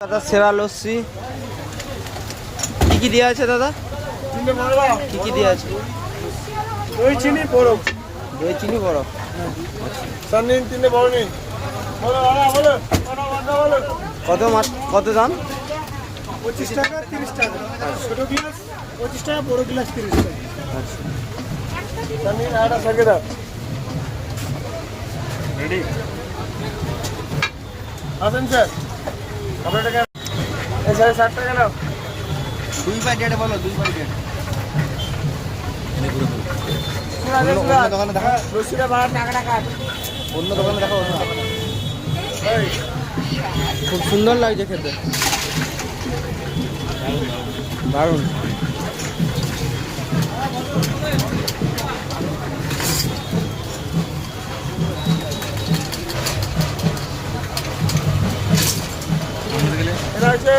দাদা সেরা লস্যি কি দেওয়া আছে দাদা? কি দেওয়া আছে? দই চিনি বরফ। দই চিনি বরফ। সানদিন 3টে বড় নিন। বলো কত দাম? 25 টাকা 30 টাকা। ছোট গ্লাস 25 টাকা, বড় গ্লাস 30 টাকা। আচ্ছা সানদিন আটা সঙ্গে দাও। রেডি আসেন স্যার। আপনার টাকা এই 60 টাকা নাও। 2 প্যাকেট বলো, 2 প্যাকেট। দোকানে দেখা রসিদা বাড়ার টাকাটা কাট। অন্য দোকানে দেখো। খুব সুন্দর লাগছে খেতে, দারুণ। এটা হচ্ছে